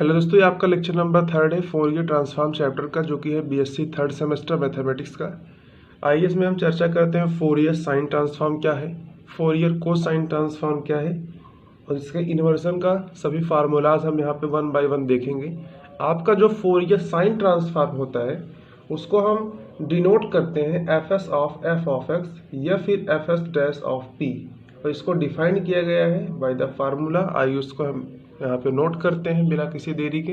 Hello दोस्तों, ये आपका लेक्चर नंबर 3 है फोरियर ट्रांसफॉर्म चैप्टर का, जो कि है बीएससी 3rd सेमेस्टर मैथमेटिक्स का। आइए इसमें हम चर्चा करते हैं फोरियर साइन ट्रांसफॉर्म क्या है, फोरियर कोसाइन ट्रांसफॉर्म क्या है और इसके इन्वर्जन का सभी फार्मूलाज हम यहाँ पे 1 बाय 1 देखेंगे। आपका जो फोरियर साइन ट्रांसफॉर्म होता है उसको हम डिनोट करते हैं fs of f of x या फिर fs डैश ऑफ p, और इसको डिफाइन किया गया है बाय द फार्मूला। आइए उसको हम यहाँ पे नोट करते हैं बिना किसी देरी के।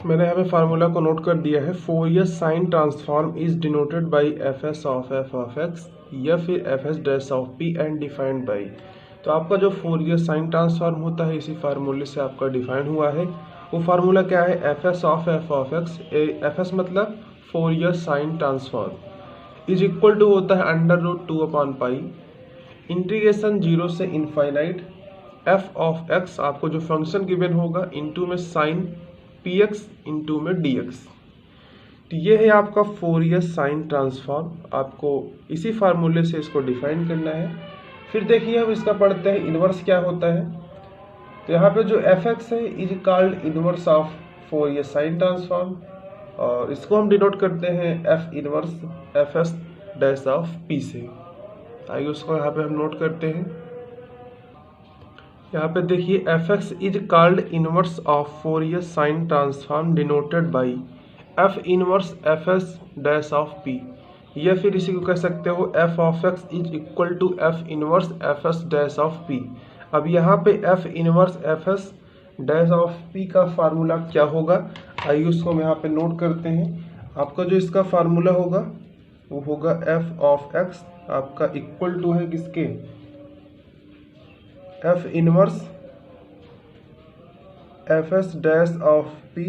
मैंने यहाँ पे फार्मूला को नोट कर दिया है। Fourier sine transform is denoted by fs of f of x या फिर fs dash of p and defined by. तो आपका जो फोरियर साइन ट्रांसफॉर्म होता है इसी फार्मूले से आपका डिफाइन हुआ है। वो फार्मूला क्या है? fs of f of x, fs मतलब Fourier sine transform, is equal to होता है √2/पाई इंटीग्रेशन 0 से इनफाइनाइट f ऑफ x, आपको जो फंक्शन गिवन होगा, इनटू में साइन px इनटू में dx। तो ये है आपका फोरियर साइन ट्रांसफॉर्म। आपको इसी फार्मूले से इसको डिफाइन करना है। फिर देखिए हम इसका पढ़ते हैं इनवर्स क्या होता है। तो यहाँ पे जो fx है is called inverse of Fourier sine transform, और इसको हम डिनोट करते हैं f inverse fs dash of p से। आइए उसको यहाँ पे हम नोट करते हैं। यहाँ पे देखिए fx is called inverse of Fourier sine transform denoted by f inverse fs dash of p, या फिर इसी को कह सकते हो f of x is equal to f inverse fs dash of p। अब यहाँ पे f inverse fs dash of p का फार्मूला क्या होगा, आइए उसको हम यहाँ पे नोट करते हैं। आपका जो इसका फार्मूला होगा वो होगा f ऑफ x आपका इक्वल टू है किसके? f inverse fs dash of p।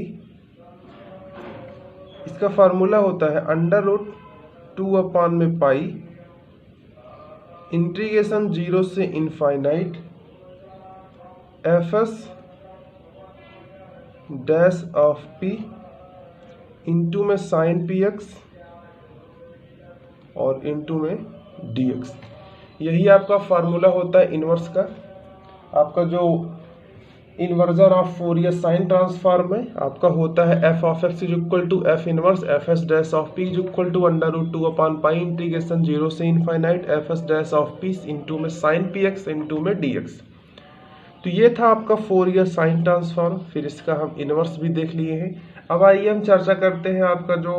इसका फार्मूला होता है √2/पाई इंटीग्रेशन 0 से infinite fs dash of p into में साइन px और इंटू में dx। यही आपका फार्मूला होता है इनवर्स का। आपका जो inversion of Fourier sine transform है आपका होता है f of x is equal to f inverse fs dash of p is equal to √2/पाई इंटीग्रेशन 0 से infinite fs dash of p into में साइन px इंटू में dx। तो ये था आपका फोरियर साइन ट्रांसफॉर्म। फिर इसका हम इनवर्स भी देख लिए हैं। अब आइए हम चर्चा करते हैं आपका जो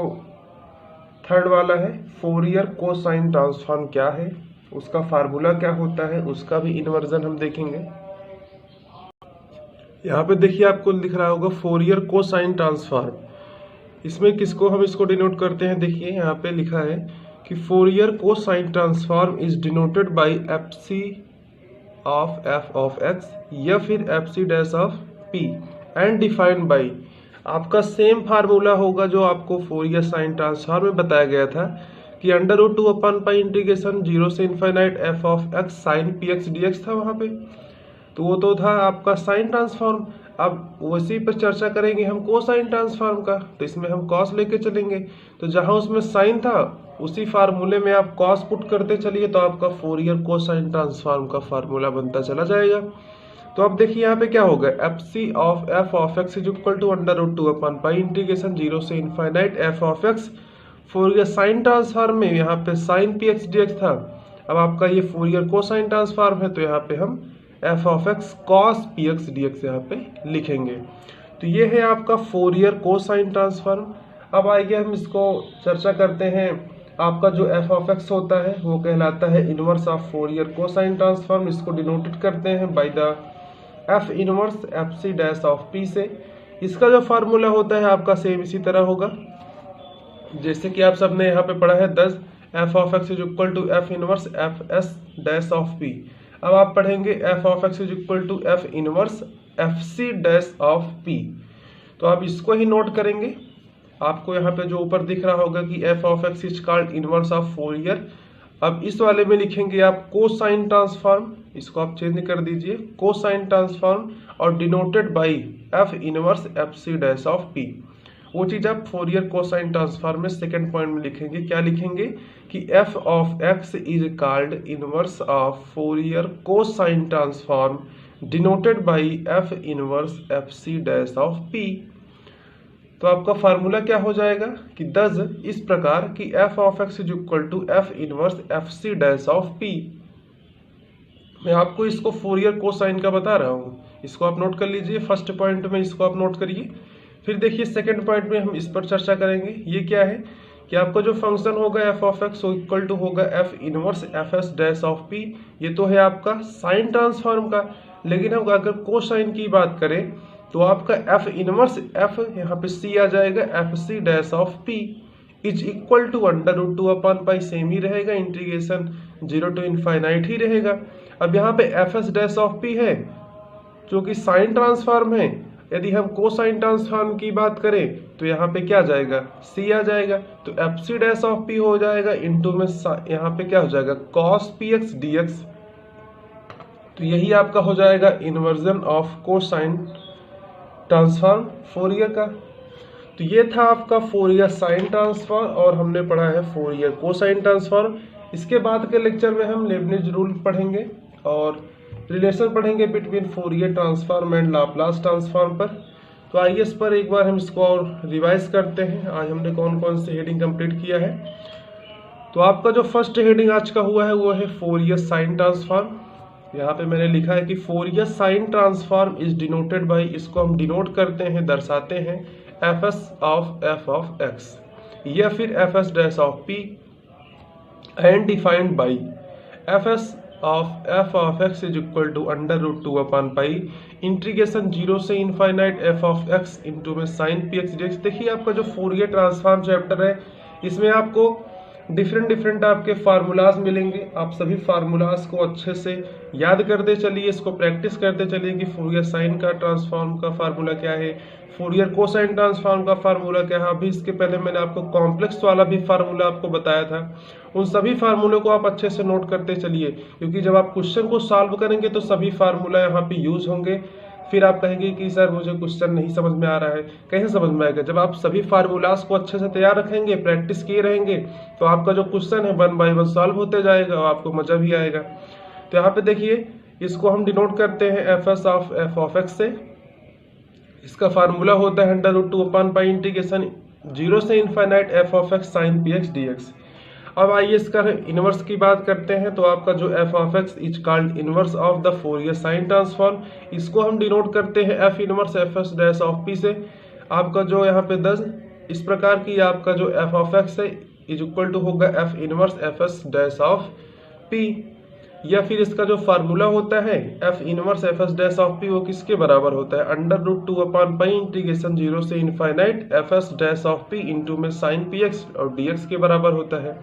थर्ड वाला है फोरियर कोसाइन ट्रांसफॉर्म क्या है, उसका फार्मूला क्या होता है, उसका भी इन्वर्जन हम देखेंगे। यहाँ पे देखिए आपको दिख रहा होगा फोरियर कोसाइन ट्रांसफॉर्म। इसमें किसको हम इसको डिनोट करते हैं? देखिए यहाँ पे लिखा है कि Fourier cosine transform is denoted by fc of f of x या फिर fc dash of p and defined by. आपका सेम फार्मूला होगा जो आपको फोरियर साइन ट्रांसफॉर्म में बताया गया था कि √2/पाई इंटीग्रेशन 0 से infinite f of x sine px dx था वहाँ पे। तो वो तो था आपका साइन ट्रांसफॉर्म। अब उसी पर चर्चा करेंगे हम कोसाइन ट्रांसफॉर्म का, तो इसमें हम कॉस लेके चलेंगे। तो जहाँ उसमें साइन था उसी फार्मूले में आप कॉस पुट करते चलिए, तो आपका फोरियर कोसाइन ट्रांसफॉर्म का फार्मूला बनता चला जाएगा। तो अब देखिए यहाँ पे क्या होगा, fc of f of x is equal to √2/पाई इंटीग्रेशन 0 से infinite f of x। Fourier sine transform में यहाँ पे साइन px dx था। अब आपका ये फोरियर कोसाइन ट्रांसफॉर्म है, तो यहाँ पे हम f of x cos px dx यहाँ पे लिखेंगे। तो ये है आपका फोरियर कोसाइन ट्रांसफॉर्म। अब आइए हम इसको चर्चा करते हैं। आपका जो f ऑफ x होता है वो कहलाता है inverse of Fourier cosine transform. इसको डिनोटेड करते हैं by the f inverse fc dash of p से। इसका जो फार्मूला होता है आपका सेम इसी तरह होगा जैसे कि आप सबने यहाँ पे पढ़ा है 10 f of x is equal to f inverse fs dash of p। अब आप पढ़ेंगे f of x is equal to f inverse fc dash of p। तो आप इसको ही नोट करेंगे। आपको यहाँ पे जो ऊपर दिख रहा होगा कि f of x is called inverse of Fourier. अब इस वाले में लिखेंगे आप कोसाइन ट्रांसफॉर्म, इसको आप चेंज कर दीजिए कोसाइन ट्रांसफॉर्म, और denoted by f inverse fc dash of p। वो चीज आप फोरियर कोसाइन ट्रांसफॉर्म में सेकंड पॉइंट में लिखेंगे। क्या लिखेंगे कि f of x is called inverse of Fourier cosine transform denoted by F inverse F C dash of P. तो आपका फार्मूला क्या हो जाएगा कि दस इस प्रकार कि F of X is equal to F inverse F C dash of P. मैं आपको इसको फोरियर कोसाइन का बता रहा हूँ, इसको आप नोट कर लीजिए। फर्स्ट पॉइंट में इसको आप नोट करिए। फिर देखिए सेकंड पॉइंट में हम इस पर चर्चा करेंगे। ये क्या है कि आपका जो फंक्शन होगा F of X equal to होगा F inverse F S dash of P. ये तो है आपका साइन ट्रांसफॉर्म का, लेकिन हम अगर कोसाइन की बात करें तो आपका एफ इनवर्स एफ यहाँ पे सी आ जाएगा F C dash of P is equal to under root two upon pi, same ही रहेगा, इंटीग्रेशन 0 to इनफाइनाइट ही रहेगा। अब यहाँ पे F S dash of P है जो कि साइन ट्रांसफॉर्म है। यदि हम कोसाइन ट्रांसफॉर्म की बात करें तो यहाँ पे क्या जाएगा, सी आ जाएगा, तो F C dash of P हो जाएगा इंटू में यहाँ पे क्या हो जाएगा cos P X D X. तो यही आपका हो जाएगा inversion of cosine transform Fourier का। तो ये था आपका फोरियर साइन ट्रांसफॉर्म और हमने पढ़ा है फोरियर कोसाइन ट्रांसफॉर्म। इसके बाद के लेक्चर में हम लेबनिज रूल पढ़ेंगे और रिलेशन पढ़ेंगे between Fourier transform and Laplace transform पर। तो आइए इस पर एक बार हम इसको और रिवाइज करते हैं। आज हमने कौन कौन से हेडिंग कंप्लीट किया है। तो आपका जो फर्स्ट हेडिंग आज का हुआ है वो है फोरियर साइन ट्रांसफॉर्म। यहाँ पे मैंने लिखा है कि Fourier sine transform is denoted by, इसको हम डिनोट करते हैं, दर्शाते हैं F S of F of X या फिर F S dash of P and defined by F S of F of X is equal to under root two upon pi integration 0 से infinite F of X into में sine P X D X. देखिए आपका जो Fourier transform chapter है इसमें आपको different आपके formulas मिलेंगे। आप सभी फार्मूलाज को अच्छे से याद करते चलिए, इसको प्रैक्टिस करते चलिए कि फोरियर साइन का ट्रांसफॉर्म का फार्मूला क्या है, फोरियर कोसाइन ट्रांसफॉर्म का फार्मूला क्या है। अभी इसके पहले मैंने आपको कॉम्प्लेक्स वाला भी फार्मूला आपको बताया था। उन सभी फार्मूले को आप अच्छे से नोट करते चलिए, क्योंकि जब आप क्वेश्चन को सॉल्व करेंगे तो सभी फार्मूला यहाँ पे यूज होंगे। फिर आप कहेंगे कि सर मुझे क्वेश्चन नहीं समझ में आ रहा है। कैसे समझ में आएगा, जब आप सभी फार्मूलाज को अच्छे से तैयार रखेंगे, प्रैक्टिस किए रहेंगे, तो आपका जो क्वेश्चन है 1 by 1 सॉल्व होते जाएगा और आपको मजा भी आएगा। तो यहाँ पे देखिए इसको हम डिनोट करते हैं F S of F of X से। इसका फार्मूला होता है under root two upon pi integration 0 से infinite F of X sine P X D X. अब आइए इसका इनवर्स की बात करते हैं। तो आपका जो F of X is called inverse of the Fourier sine transform, इसको हम डिनोट करते हैं F inverse F S dash of P से। आपका जो यहाँ पे 10 इस प्रकार की आपका जो एफ ऑफ एक्स है इज इक्वल टू होगा F inverse F S dash of P, या फिर इसका जो फार्मूला होता है F inverse F S dash of P वो किसके बराबर होता है under root two upon pi integration 0 से infinite F S dash of P into में साइन पी एक्स और डी एक्स के बराबर होता है।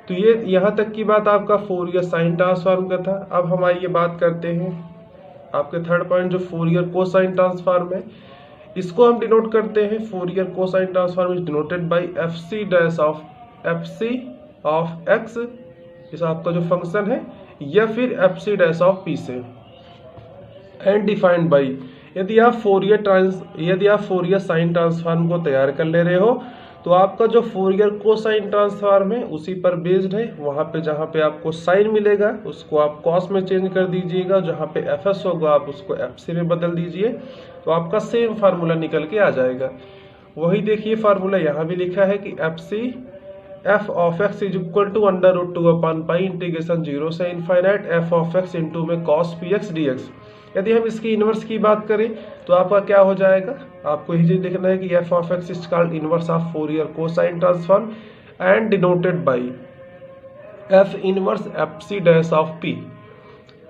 तो ये यहाँ तक की बात आपका फोरियर साइन ट्रांसफॉर्म का था। अब हम आइए बात करते हैं आपके थर्ड पॉइंट जो फोरियर कोसाइन ट्रांसफॉर्म है। इसको हम डिनोट करते हैं Fourier cosine transform is denoted by F C dash of X, इस आपका जो फंक्शन है, या फिर F C dash of P से एंड डिफाइंड बाई। यदि आप फोरियर साइन ट्रांसफॉर्म को तैयार कर ले रहे हो तो आपका जो फोरियर कोसाइन ट्रांसफॉर्म है उसी पर बेस्ड है। वहां पे जहां पे आपको साइन मिलेगा उसको आप कॉस में चेंज कर दीजिएगा, जहां पे एफ एस होगा आप उसको एफ सी में बदल दीजिए, तो आपका सेम फार्मूला निकल के आ जाएगा। वही देखिए फार्मूला यहाँ भी लिखा है कि F C F of X is equal to under root two upon pi integration 0 से infinite F of X into में cos P X D X. यदि हम इसकी इनवर्स की बात करें तो आपका क्या हो जाएगा, आपको यही चीज देखना है कि F of X is called inverse of Fourier cosine transform and denoted by F inverse F C dash of P.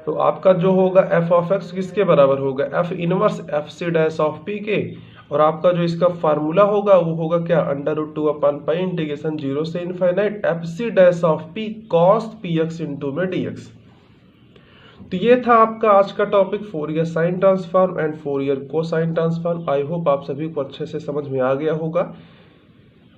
तो आपका जो होगा एफ ऑफ एक्स किसके बराबर होगा F inverse F C dash of P के, और आपका जो इसका फार्मूला होगा वो होगा क्या under root two upon pi integration 0 से infinite F C dash of P cos P X into में डी एक्स। तो ये था आपका आज का topic Fourier sine transform and Fourier cosine transform. I hope आप सभी को अच्छे से समझ में आ गया होगा।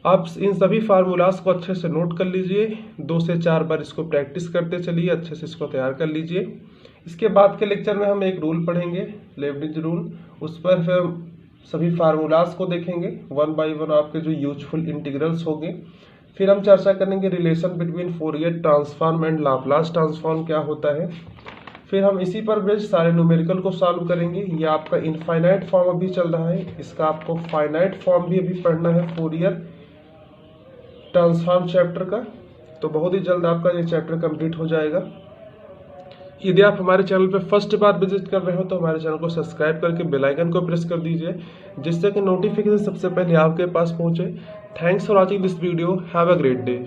आप इन सभी फार्मूलाज को अच्छे से नोट कर लीजिए, 2 से 4 बार इसको प्रैक्टिस करते चलिए, अच्छे से इसको तैयार कर लीजिए। इसके बाद के लेक्चर में हम एक रूल पढ़ेंगे लेबनिज रूल, उस पर फिर हम सभी फार्मूलाज को देखेंगे 1 by 1 आपके जो यूजफुल इंटीग्रल्स होंगे। फिर हम चर्चा करेंगे relation between Fourier transform and Laplace transform क्या होता है। फिर हम इसी पर बेस्ड सारे न्यूमेरिकल को सॉल्व करेंगे। ये आपका इनफाइनाइट फॉर्म अभी चल रहा है, इसका आपको फाइनाइट फॉर्म भी अभी पढ़ना है फोरियर ट्रांसफॉर्म चैप्टर का। तो बहुत ही जल्द आपका ये चैप्टर कंप्लीट हो जाएगा। यदि आप हमारे चैनल पर फर्स्ट बार विजिट कर रहे हो तो हमारे चैनल को सब्सक्राइब करके बेल आइकन को प्रेस कर दीजिए, जिससे कि नोटिफिकेशन सबसे पहले आपके पास पहुंचे। Thanks for watching this video. Have a great day.